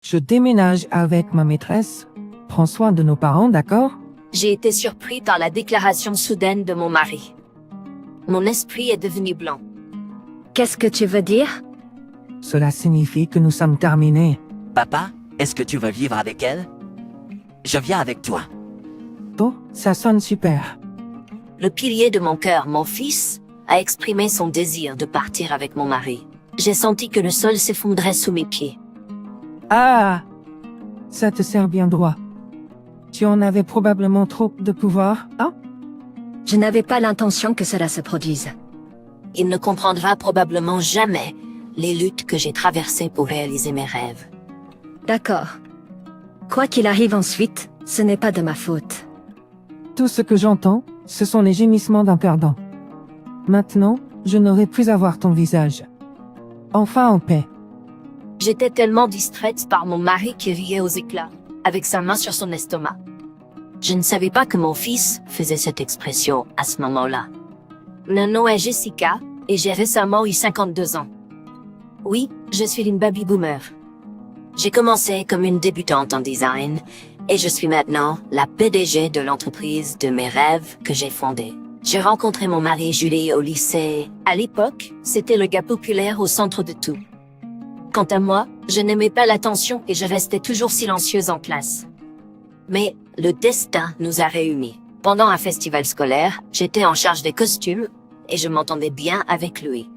Je déménage avec ma maîtresse. Prends soin de nos parents, d'accord? J'ai été surpris par la déclaration soudaine de mon mari. Mon esprit est devenu blanc. Qu'est-ce que tu veux dire? Cela signifie que nous sommes terminés. Papa, est-ce que tu veux vivre avec elle? Je viens avec toi. Oh, ça sonne super. Le pilier de mon cœur, mon fils, a exprimé son désir de partir avec mon mari. J'ai senti que le sol s'effondrait sous mes pieds. Ah! Ça te sert bien droit. Tu en avais probablement trop de pouvoir, hein? Je n'avais pas l'intention que cela se produise. Il ne comprendra probablement jamais les luttes que j'ai traversées pour réaliser mes rêves. D'accord. Quoi qu'il arrive ensuite, ce n'est pas de ma faute. Tout ce que j'entends, ce sont les gémissements d'un perdant. Maintenant, je n'aurai plus à voir ton visage. Enfin en paix. J'étais tellement distraite par mon mari qui riait aux éclats, avec sa main sur son estomac. Je ne savais pas que mon fils faisait cette expression à ce moment-là. Mon nom est Jessica, et j'ai récemment eu 52 ans. Oui, je suis une baby boomer. J'ai commencé comme une débutante en design, et je suis maintenant la PDG de l'entreprise de mes rêves que j'ai fondée. J'ai rencontré mon mari Julie au lycée. À l'époque, c'était le gars populaire au centre de tout. Quant à moi, je n'aimais pas l'attention et je restais toujours silencieuse en classe. Mais le destin nous a réunis. Pendant un festival scolaire, j'étais en charge des costumes et je m'entendais bien avec lui.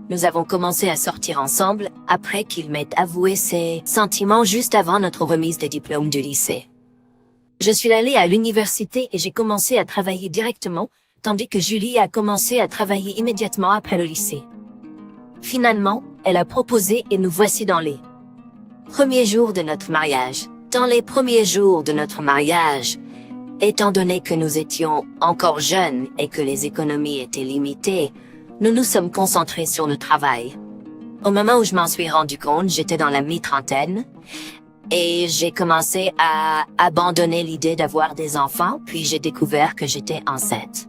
Nous avons commencé à sortir ensemble après qu'il m'ait avoué ses sentiments juste avant notre remise des diplômes du lycée. Je suis allée à l'université et j'ai commencé à travailler directement, tandis que Julie a commencé à travailler immédiatement après le lycée. Finalement, elle a proposé et nous voici dans les premiers jours de notre mariage. Dans les premiers jours de notre mariage, étant donné que nous étions encore jeunes et que les économies étaient limitées, nous nous sommes concentrés sur le travail. Au moment où je m'en suis rendu compte, j'étais dans la mi-trentaine et j'ai commencé à abandonner l'idée d'avoir des enfants, puis j'ai découvert que j'étais enceinte.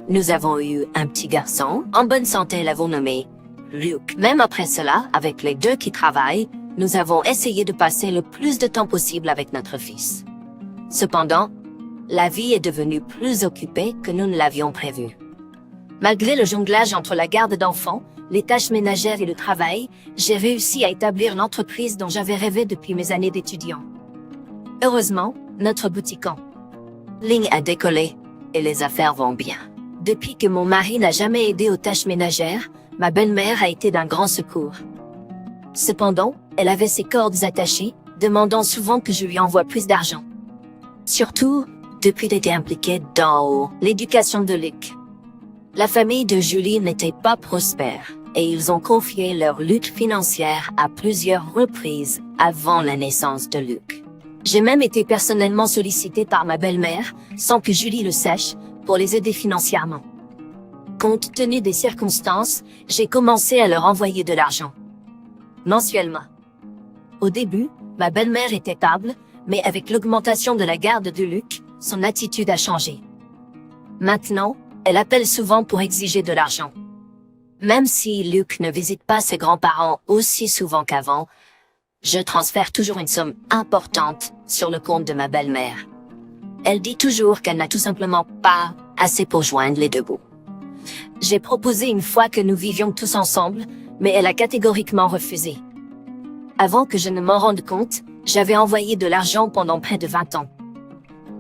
Nous avons eu un petit garçon, en bonne santé l'avons nommé Luke. Même après cela, avec les deux qui travaillent, nous avons essayé de passer le plus de temps possible avec notre fils. Cependant, la vie est devenue plus occupée que nous ne l'avions prévu. Malgré le jonglage entre la garde d'enfants, les tâches ménagères et le travail, j'ai réussi à établir l'entreprise dont j'avais rêvé depuis mes années d'étudiant. Heureusement, notre boutique en ligne a décollé et les affaires vont bien. Depuis que mon mari n'a jamais aidé aux tâches ménagères, ma belle-mère a été d'un grand secours. Cependant, elle avait ses cordes attachées, demandant souvent que je lui envoie plus d'argent. Surtout, depuis d'être impliquée dans l'éducation de Luc. La famille de Julie n'était pas prospère, et ils ont confié leur lutte financière à plusieurs reprises avant la naissance de Luc. J'ai même été personnellement sollicitée par ma belle-mère, sans que Julie le sache, pour les aider financièrement. Compte tenu des circonstances, j'ai commencé à leur envoyer de l'argent. Mensuellement. Au début, ma belle-mère était stable, mais avec l'augmentation de la garde de Luc, son attitude a changé. Maintenant, elle appelle souvent pour exiger de l'argent. Même si Luc ne visite pas ses grands-parents aussi souvent qu'avant, je transfère toujours une somme importante sur le compte de ma belle-mère. Elle dit toujours qu'elle n'a tout simplement pas assez pour joindre les deux bouts. J'ai proposé une fois que nous vivions tous ensemble, mais elle a catégoriquement refusé. Avant que je ne m'en rende compte, j'avais envoyé de l'argent pendant près de 20 ans.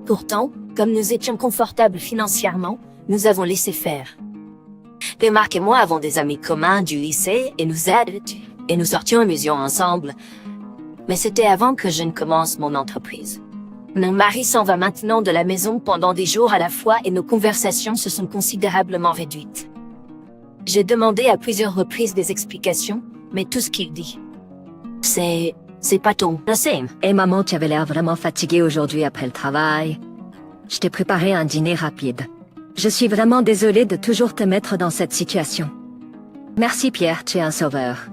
Pourtant, comme nous étions confortables financièrement, nous avons laissé faire. Marc et moi avons des amis communs du lycée et nous aident, et nous sortions et musions ensemble. Mais c'était avant que je ne commence mon entreprise. Mon mari s'en va maintenant de la maison pendant des jours à la fois et nos conversations se sont considérablement réduites. J'ai demandé à plusieurs reprises des explications, mais tout ce qu'il dit, c'est pas ton same. Et maman, tu avais l'air vraiment fatiguée aujourd'hui après le travail. Je t'ai préparé un dîner rapide. Je suis vraiment désolée de toujours te mettre dans cette situation. Merci Pierre, tu es un sauveur.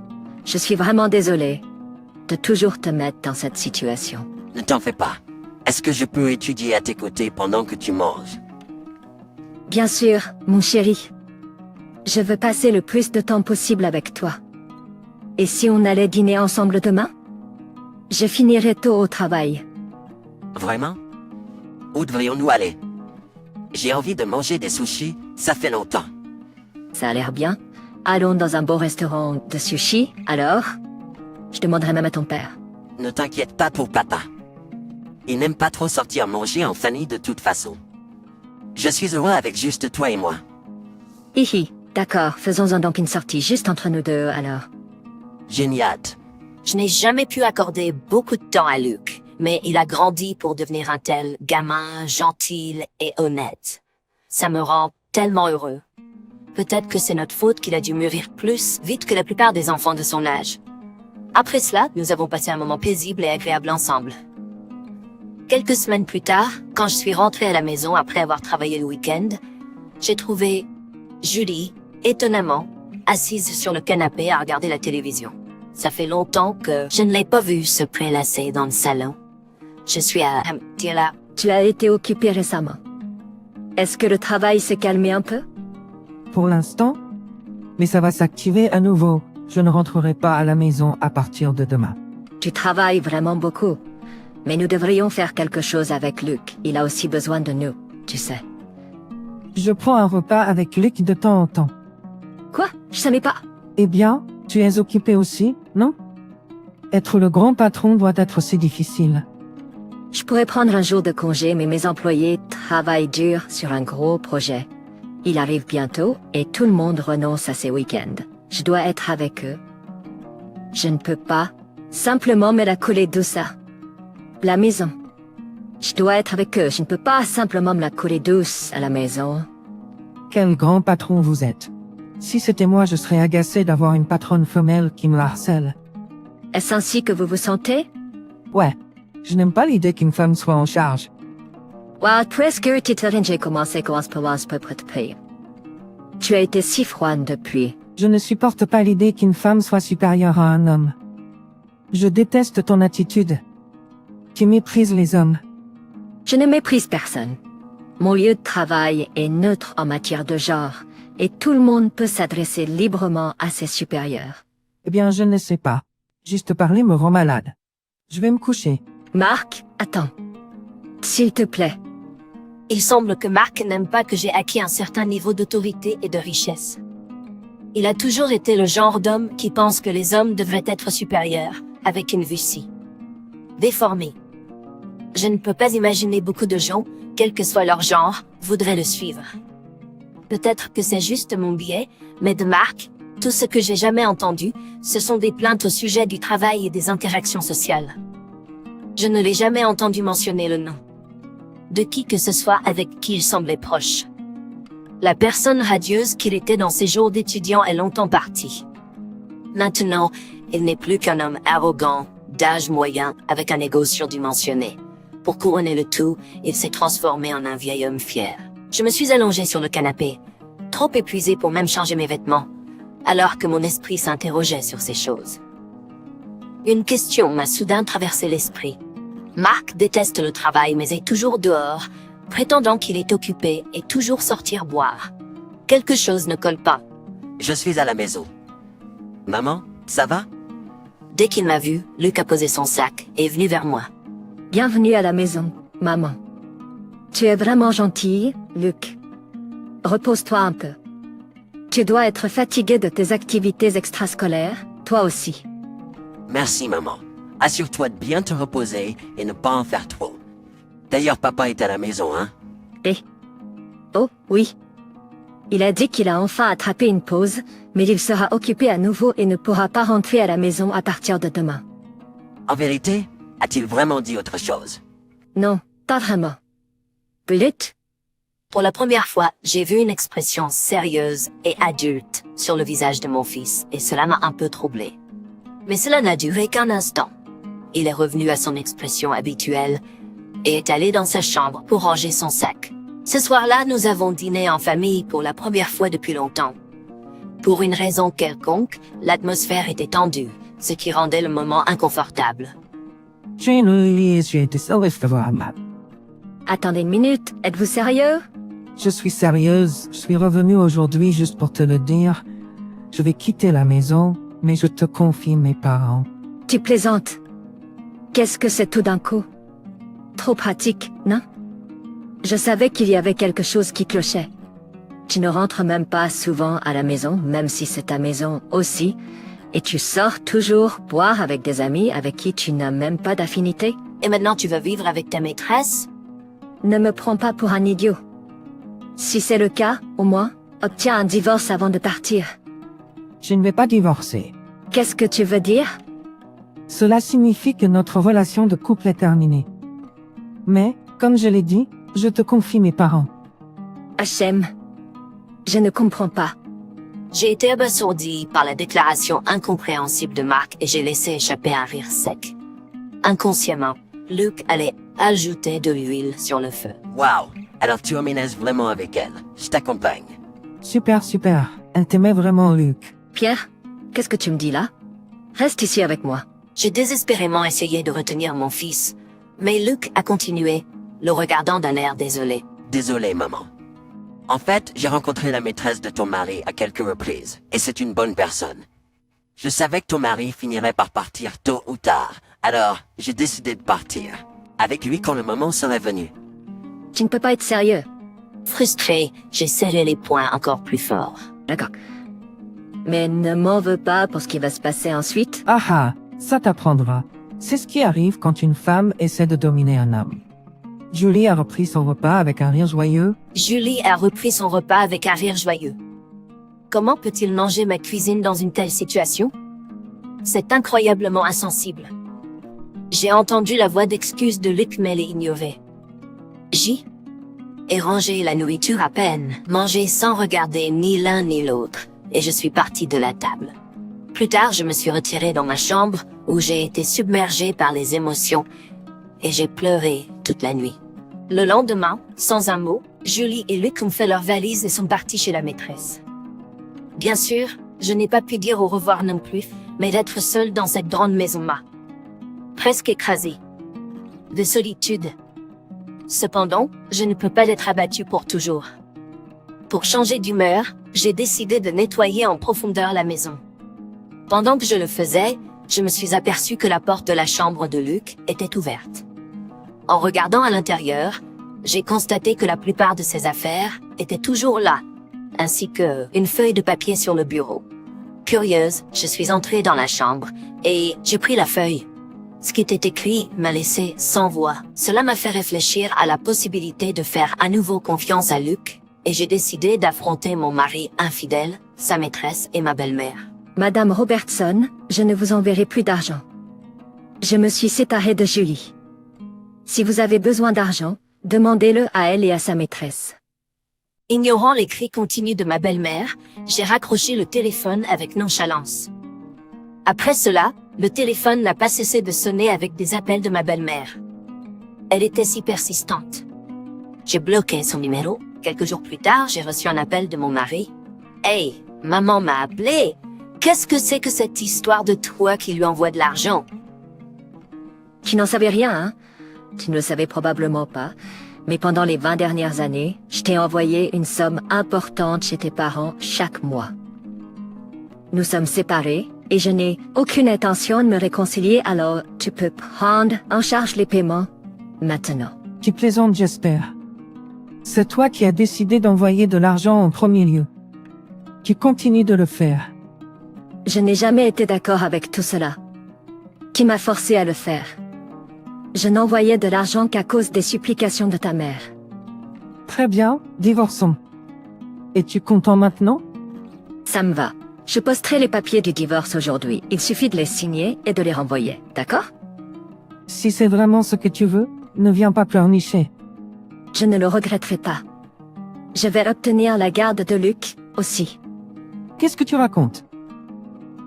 Je suis vraiment désolée de toujours te mettre dans cette situation. Ne t'en fais pas. Est-ce que je peux étudier à tes côtés pendant que tu manges? Bien sûr, mon chéri. Je veux passer le plus de temps possible avec toi. Et si on allait dîner ensemble demain? Je finirai tôt au travail. Vraiment? Où devrions-nous aller? J'ai envie de manger des sushis, ça fait longtemps. Ça a l'air bien. Allons dans un beau restaurant de sushi, alors? Je demanderai même à ton père. Ne t'inquiète pas pour papa. Il n'aime pas trop sortir manger en famille de toute façon. Je suis heureux avec juste toi et moi. Hihi, d'accord, faisons-en donc une sortie juste entre nous deux, alors. Génial. Je n'ai jamais pu accorder beaucoup de temps à Luc, mais il a grandi pour devenir un tel gamin gentil et honnête. Ça me rend tellement heureux. Peut-être que c'est notre faute qu'il a dû mûrir plus vite que la plupart des enfants de son âge. Après cela, nous avons passé un moment paisible et agréable ensemble. Quelques semaines plus tard, quand je suis rentrée à la maison après avoir travaillé le week-end, j'ai trouvé Julie, étonnamment, assise sur le canapé à regarder la télévision. Ça fait longtemps que je ne l'ai pas vue se prélasser dans le salon. Je suis à dire là. Tu as été occupé récemment. Est-ce que le travail s'est calmé un peu? Pour l'instant, mais ça va s'activer à nouveau. Je ne rentrerai pas à la maison à partir de demain. Tu travailles vraiment beaucoup. Mais nous devrions faire quelque chose avec Luc. Il a aussi besoin de nous, tu sais. Je prends un repas avec Luc de temps en temps. Quoi? Je savais pas. Eh bien, tu es occupé aussi, non? Être le grand patron doit être si difficile. Je pourrais prendre un jour de congé, mais mes employés travaillent dur sur un gros projet. Il arrive bientôt et tout le monde renonce à ses week-ends. Je dois être avec eux. Je ne peux pas simplement me la couler douce à la maison. Je dois être avec eux. Je ne peux pas simplement me la couler douce à la maison. Quel grand patron vous êtes. Si c'était moi, je serais agacé d'avoir une patronne femelle qui me harcèle. Est-ce ainsi que vous vous sentez? Ouais, je n'aime pas l'idée qu'une femme soit en charge. Presque j'ai commencé à peu près de paix. Tu as été si froide depuis. Je ne supporte pas l'idée qu'une femme soit supérieure à un homme. Je déteste ton attitude. Tu méprises les hommes. Je ne méprise personne. Mon lieu de travail est neutre en matière de genre, et tout le monde peut s'adresser librement à ses supérieurs. Eh bien, je ne sais pas. Juste parler me rend malade. Je vais me coucher. Marc, attends. S'il te plaît. Il semble que Marc n'aime pas que j'ai acquis un certain niveau d'autorité et de richesse. Il a toujours été le genre d'homme qui pense que les hommes devraient être supérieurs, avec une vue si déformée. Je ne peux pas imaginer beaucoup de gens, quel que soit leur genre, voudraient le suivre. Peut-être que c'est juste mon biais, mais de Marc, tout ce que j'ai jamais entendu, ce sont des plaintes au sujet du travail et des interactions sociales. Je ne l'ai jamais entendu mentionner le nom de qui que ce soit avec qui il semblait proche. La personne radieuse qu'il était dans ses jours d'étudiant est longtemps partie. Maintenant, il n'est plus qu'un homme arrogant, d'âge moyen, avec un ego surdimensionné. Pour couronner le tout, il s'est transformé en un vieil homme fier. Je me suis allongée sur le canapé, trop épuisée pour même changer mes vêtements, alors que mon esprit s'interrogeait sur ces choses. Une question m'a soudain traversé l'esprit. Marc déteste le travail mais est toujours dehors, prétendant qu'il est occupé et toujours sortir boire. Quelque chose ne colle pas. Je suis à la maison. Maman, ça va? Dès qu'il m'a vu, Luc a posé son sac et est venu vers moi. Bienvenue à la maison, maman. Tu es vraiment gentille, Luc. Repose-toi un peu. Tu dois être fatigué de tes activités extrascolaires, toi aussi. Merci, maman. Assure-toi de bien te reposer et ne pas en faire trop. D'ailleurs, papa est à la maison, hein? Oh, oui. Il a dit qu'il a enfin attrapé une pause, mais il sera occupé à nouveau et ne pourra pas rentrer à la maison à partir de demain. En vérité, a-t-il vraiment dit autre chose? Non, pas vraiment. Blit? Pour la première fois, j'ai vu une expression sérieuse et adulte sur le visage de mon fils, et cela m'a un peu troublé. Mais cela n'a duré qu'un instant. Il est revenu à son expression habituelle et est allé dans sa chambre pour ranger son sac. Ce soir-là, nous avons dîné en famille pour la première fois depuis longtemps. Pour une raison quelconque, l'atmosphère était tendue, ce qui rendait le moment inconfortable. J'ai été au restaurant. Attendez une minute, êtes-vous sérieux? Je suis sérieuse, je suis revenue aujourd'hui juste pour te le dire. Je vais quitter la maison, mais je te confie mes parents. Tu plaisantes. Qu'est-ce que c'est tout d'un coup? Trop pratique, non? Je savais qu'il y avait quelque chose qui clochait. Tu ne rentres même pas souvent à la maison, même si c'est ta maison aussi, et tu sors toujours boire avec des amis avec qui tu n'as même pas d'affinité. Et maintenant tu veux vivre avec ta maîtresse? Ne me prends pas pour un idiot. Si c'est le cas, au moins, obtiens un divorce avant de partir. Je ne vais pas divorcer. Qu'est-ce que tu veux dire? Cela signifie que notre relation de couple est terminée. Mais, comme je l'ai dit, je te confie mes parents. Hachem, je ne comprends pas. J'ai été abasourdi par la déclaration incompréhensible de Mark et j'ai laissé échapper un rire sec. Inconsciemment, Luke allait ajouter de l'huile sur le feu. Wow. Alors tu emménages vraiment avec elle. Je t'accompagne. Super, super. Elle t'aimait vraiment, Luc. Pierre, qu'est-ce que tu me dis là? Reste ici avec moi. J'ai désespérément essayé de retenir mon fils, mais Luke a continué, le regardant d'un air désolé. Désolé, maman. En fait, j'ai rencontré la maîtresse de ton mari à quelques reprises, et c'est une bonne personne. Je savais que ton mari finirait par partir tôt ou tard, alors j'ai décidé de partir. Avec lui quand le moment serait venu. Tu ne peux pas être sérieux. Frustré, j'ai serré les poings encore plus fort. D'accord. Mais ne m'en veux pas pour ce qui va se passer ensuite. Ah ah, ça t'apprendra. C'est ce qui arrive quand une femme essaie de dominer un homme. Julie a repris son repas avec un rire joyeux. Julie a repris son repas avec un rire joyeux. Comment peut-il manger ma cuisine dans une telle situation? C'est incroyablement insensible. J'ai entendu la voix d'excuse de Luc mais l'ai ignorée. J. Et rangé la nourriture à peine, mangé sans regarder ni l'un ni l'autre, et je suis parti de la table. Plus tard, je me suis retiré dans ma chambre, où j'ai été submergé par les émotions, et j'ai pleuré toute la nuit. Le lendemain, sans un mot, Julie et Luc ont fait leurs valises et sont partis chez la maîtresse. Bien sûr, je n'ai pas pu dire au revoir non plus, mais d'être seul dans cette grande maison m'a presque écrasé. De solitude. Cependant, je ne peux pas être abattu pour toujours. Pour changer d'humeur, j'ai décidé de nettoyer en profondeur la maison. Pendant que je le faisais, je me suis aperçu que la porte de la chambre de Luc était ouverte. En regardant à l'intérieur, j'ai constaté que la plupart de ses affaires étaient toujours là, ainsi que une feuille de papier sur le bureau. Curieuse, je suis entrée dans la chambre et j'ai pris la feuille. Ce qui était écrit m'a laissé sans voix. Cela m'a fait réfléchir à la possibilité de faire à nouveau confiance à Luc, et j'ai décidé d'affronter mon mari infidèle, sa maîtresse et ma belle-mère. Madame Robertson, je ne vous enverrai plus d'argent. Je me suis séparée de Julie. Si vous avez besoin d'argent, demandez-le à elle et à sa maîtresse. Ignorant les cris continus de ma belle-mère, j'ai raccroché le téléphone avec nonchalance. Après cela, le téléphone n'a pas cessé de sonner avec des appels de ma belle-mère. Elle était si persistante. J'ai bloqué son numéro. Quelques jours plus tard, j'ai reçu un appel de mon mari. « Hey, maman m'a appelé. Qu'est-ce que c'est que cette histoire de toi qui lui envoie de l'argent? » Tu n'en savais rien, hein? Tu ne le savais probablement pas. Mais pendant les 20 dernières années, je t'ai envoyé une somme importante chez tes parents chaque mois. Nous sommes séparés, et je n'ai aucune intention de me réconcilier, alors tu peux prendre en charge les paiements maintenant. Tu plaisantes, j'espère. C'est toi qui as décidé d'envoyer de l'argent en premier lieu. Tu continues de le faire. Je n'ai jamais été d'accord avec tout cela. Qui m'a forcé à le faire? Je n'envoyais de l'argent qu'à cause des supplications de ta mère. Très bien, divorçons. Es-tu content maintenant? Ça me va. Je posterai les papiers du divorce aujourd'hui. Il suffit de les signer et de les renvoyer, d'accord? Si c'est vraiment ce que tu veux, ne viens pas pleurnicher. Je ne le regretterai pas. Je vais obtenir la garde de Luc aussi. Qu'est-ce que tu racontes?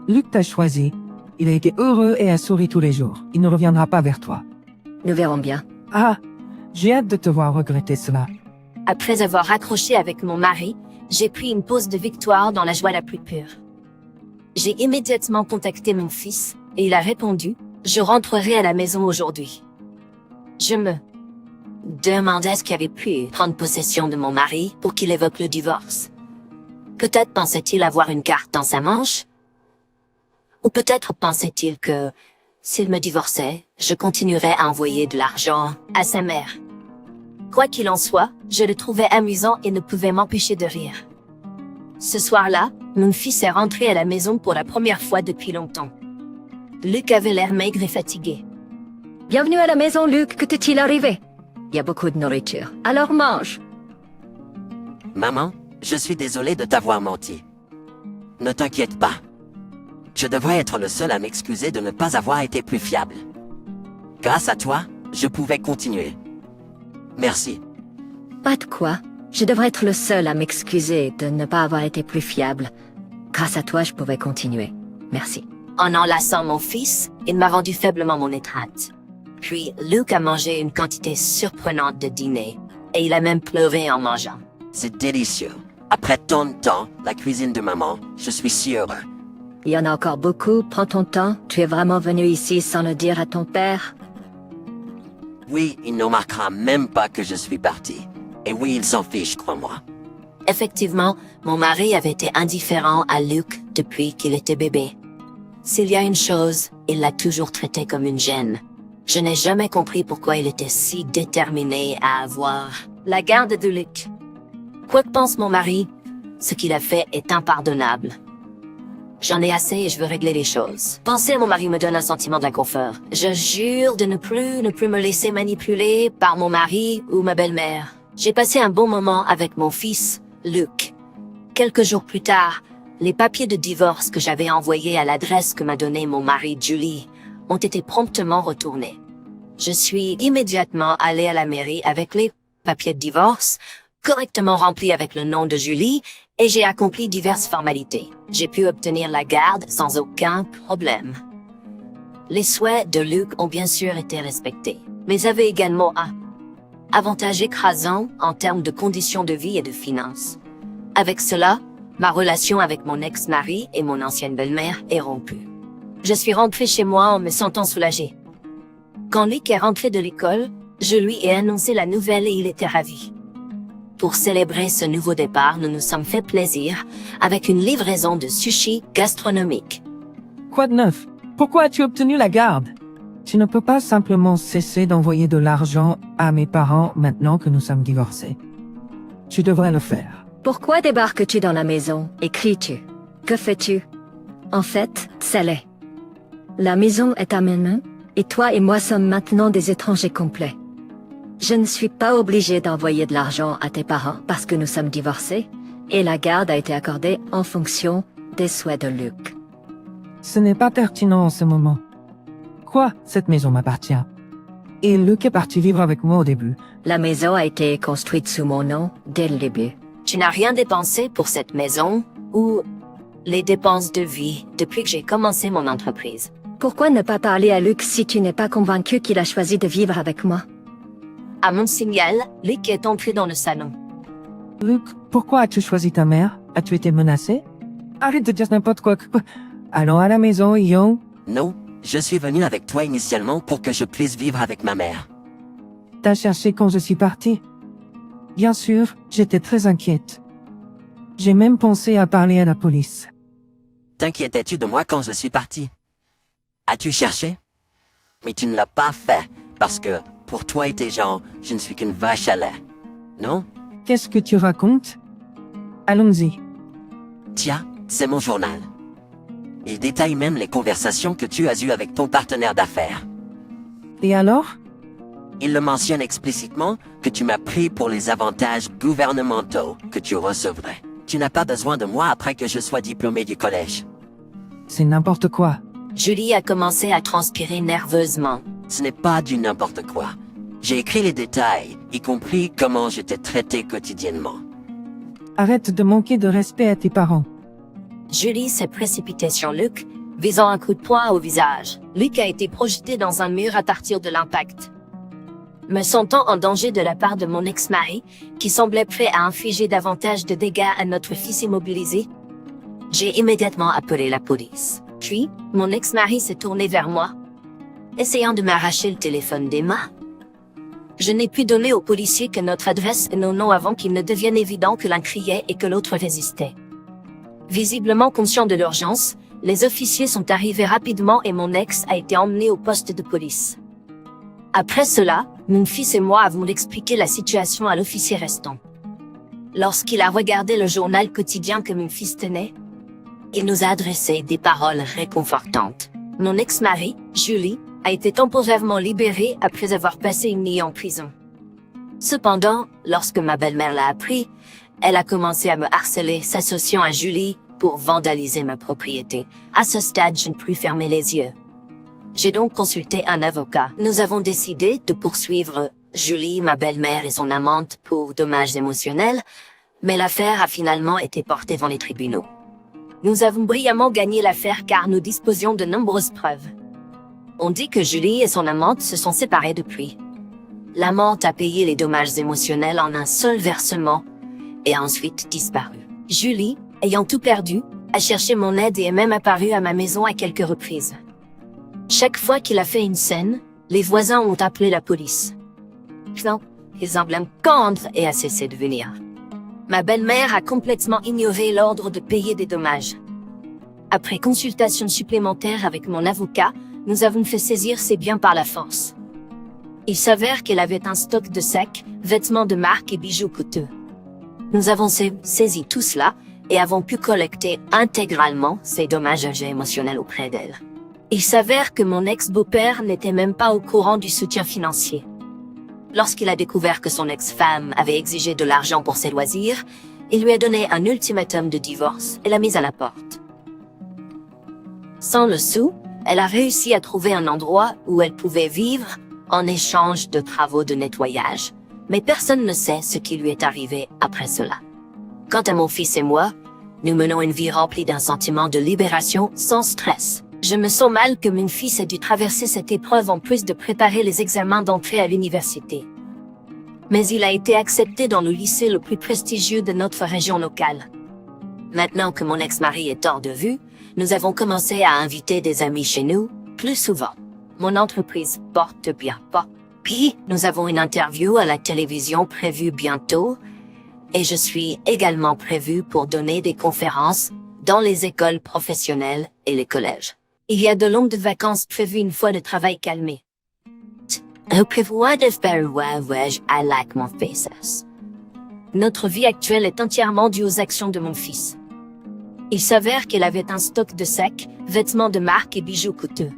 Luc t'a choisi. Il a été heureux et a souri tous les jours. Il ne reviendra pas vers toi. Nous verrons bien. Ah, j'ai hâte de te voir regretter cela. Après avoir raccroché avec mon mari, j'ai pris une pause de victoire dans la joie la plus pure. J'ai immédiatement contacté mon fils, et il a répondu « Je rentrerai à la maison aujourd'hui ». Je me demandais ce qui avait pu prendre possession de mon mari pour qu'il évoque le divorce. Peut-être pensait-il avoir une carte dans sa manche? Ou peut-être pensait-il que S'il me divorçait, je continuerais à envoyer de l'argent à sa mère. Quoi qu'il en soit, je le trouvais amusant et ne pouvais m'empêcher de rire. Ce soir-là, mon fils est rentré à la maison pour la première fois depuis longtemps. Luc avait l'air maigre et fatigué. Bienvenue à la maison, Luc, que t'est-il arrivé? Il y a beaucoup de nourriture, alors mange. Maman, je suis désolé de t'avoir menti. Ne t'inquiète pas. Je devrais être le seul à m'excuser de ne pas avoir été plus fiable. Grâce à toi, je pouvais continuer. Merci. Pas de quoi. Je devrais être le seul à m'excuser de ne pas avoir été plus fiable. Grâce à toi, je pouvais continuer. Merci. En enlaçant mon fils, il m'a rendu faiblement mon étreinte. Puis, Luc a mangé une quantité surprenante de dîner, et il a même pleuré en mangeant. C'est délicieux. Après tant de temps, la cuisine de maman, je suis si heureux. Il y en a encore beaucoup, prends ton temps. Tu es vraiment venu ici sans le dire à ton père? Oui, il ne remarquera même pas que je suis parti. Et oui, il s'en fiche, crois-moi. Effectivement, mon mari avait été indifférent à Luc depuis qu'il était bébé. S'il y a une chose, il l'a toujours traité comme une gêne. Je n'ai jamais compris pourquoi il était si déterminé à avoir la garde de Luc. Quoi que pense mon mari, ce qu'il a fait est impardonnable. J'en ai assez et je veux régler les choses. Penser à mon mari me donne un sentiment d'inconfort. Je jure de ne plus me laisser manipuler par mon mari ou ma belle-mère. J'ai passé un bon moment avec mon fils, Luc. Quelques jours plus tard, les papiers de divorce que j'avais envoyés à l'adresse que m'a donnée mon mari Julie ont été promptement retournés. Je suis immédiatement allée à la mairie avec les papiers de divorce, correctement remplis avec le nom de Julie, et j'ai accompli diverses formalités. J'ai pu obtenir la garde sans aucun problème. Les souhaits de Luc ont bien sûr été respectés, mais avaient également un avantage écrasant en termes de conditions de vie et de finances. Avec cela, ma relation avec mon ex-mari et mon ancienne belle-mère est rompue. Je suis rentrée chez moi en me sentant soulagée. Quand Luc est rentré de l'école, je lui ai annoncé la nouvelle et il était ravi. Pour célébrer ce nouveau départ, nous nous sommes fait plaisir avec une livraison de sushis gastronomiques. Quoi de neuf? Pourquoi as-tu obtenu la garde? Tu ne peux pas simplement cesser d'envoyer de l'argent à mes parents maintenant que nous sommes divorcés. Tu devrais le faire. Pourquoi débarques-tu dans la maison et cries-tu? Que fais-tu? En fait, c'est laid. La maison est à mes mains, et toi et moi sommes maintenant des étrangers complets. Je ne suis pas obligée d'envoyer de l'argent à tes parents parce que nous sommes divorcés, et la garde a été accordée en fonction des souhaits de Luc. Ce n'est pas pertinent en ce moment. Quoi? Cette maison m'appartient. Et Luc est parti vivre avec moi au début. La maison a été construite sous mon nom dès le début. Tu n'as rien dépensé pour cette maison ou les dépenses de vie depuis que j'ai commencé mon entreprise. Pourquoi ne pas parler à Luc si tu n'es pas convaincu qu'il a choisi de vivre avec moi? À mon signal, Luc est entré dans le salon. Luc, pourquoi as-tu choisi ta mère? As-tu été menacé? Arrête de dire n'importe quoi. Allons à la maison, Yo. Non, je suis venu avec toi initialement pour que je puisse vivre avec ma mère. T'as cherché quand je suis parti? Bien sûr, j'étais très inquiète. J'ai même pensé à parler à la police. T'inquiétais-tu de moi quand je suis parti? As-tu cherché? Mais tu ne l'as pas fait, parce que, pour toi et tes gens, je ne suis qu'une vache à lait. Non? Qu'est-ce que tu racontes? Allons-y. Tiens, c'est mon journal. Il détaille même les conversations que tu as eues avec ton partenaire d'affaires. Et alors? Il le mentionne explicitement que tu m'as pris pour les avantages gouvernementaux que tu recevrais. Tu n'as pas besoin de moi après que je sois diplômé du collège. C'est n'importe quoi. Julie a commencé à transpirer nerveusement. Ce n'est pas du n'importe quoi. J'ai écrit les détails, y compris comment j'étais traité quotidiennement. Arrête de manquer de respect à tes parents. Julie s'est précipitée sur Luc, visant un coup de poing au visage. Luc a été projeté dans un mur à partir de l'impact. Me sentant en danger de la part de mon ex-mari, qui semblait prêt à infliger davantage de dégâts à notre fils immobilisé, j'ai immédiatement appelé la police. Puis, mon ex-mari s'est tourné vers moi, essayant de m'arracher le téléphone des mains. Je n'ai pu donner aux policiers que notre adresse et nos noms avant qu'il ne devienne évident que l'un criait et que l'autre résistait. Visiblement conscient de l'urgence, les officiers sont arrivés rapidement et mon ex a été emmené au poste de police. Après cela, mon fils et moi avons expliqué la situation à l'officier restant. Lorsqu'il a regardé le journal quotidien que mon fils tenait, il nous a adressé des paroles réconfortantes. Mon ex-mari, Julie, a été temporairement libérée après avoir passé une nuit en prison. Cependant, lorsque ma belle-mère l'a appris, elle a commencé à me harceler, s'associant à Julie pour vandaliser ma propriété. À ce stade, je ne puis fermer les yeux. J'ai donc consulté un avocat. Nous avons décidé de poursuivre Julie, ma belle-mère et son amante pour dommages émotionnels, mais l'affaire a finalement été portée devant les tribunaux. Nous avons brillamment gagné l'affaire car nous disposions de nombreuses preuves. On dit que Julie et son amante se sont séparés depuis. L'amante a payé les dommages émotionnels en un seul versement et a ensuite disparu. Julie, ayant tout perdu, a cherché mon aide et est même apparue à ma maison à quelques reprises. Chaque fois qu'il a fait une scène, les voisins ont appelé la police. Non, les emblèmes Candre et a cessé de venir. Ma belle-mère a complètement ignoré l'ordre de payer des dommages. Après consultation supplémentaire avec mon avocat, nous avons fait saisir ses biens par la force. Il s'avère qu'elle avait un stock de sacs, vêtements de marque et bijoux coûteux. Nous avons saisi tout cela et avons pu collecter intégralement ces dommages émotionnels auprès d'elle. Il s'avère que mon ex-beau-père n'était même pas au courant du soutien financier. Lorsqu'il a découvert que son ex-femme avait exigé de l'argent pour ses loisirs, il lui a donné un ultimatum de divorce et l'a mise à la porte. Sans le sou, elle a réussi à trouver un endroit où elle pouvait vivre en échange de travaux de nettoyage, mais personne ne sait ce qui lui est arrivé après cela. Quant à mon fils et moi, nous menons une vie remplie d'un sentiment de libération sans stress. Je me sens mal que mon fils ait dû traverser cette épreuve en plus de préparer les examens d'entrée à l'université. Mais il a été accepté dans le lycée le plus prestigieux de notre région locale. Maintenant que mon ex-mari est hors de vue, nous avons commencé à inviter des amis chez nous, plus souvent. Mon entreprise porte bien pas. Puis, nous avons une interview à la télévision prévue bientôt, et je suis également prévue pour donner des conférences dans les écoles professionnelles et les collèges. Il y a de longues vacances prévues une fois le travail calmé. Je prévois de faire un voyage à lac Montfaces. Notre vie actuelle est entièrement due aux actions de mon fils. Il s'avère qu'elle avait un stock de sacs, vêtements de marque et bijoux coûteux.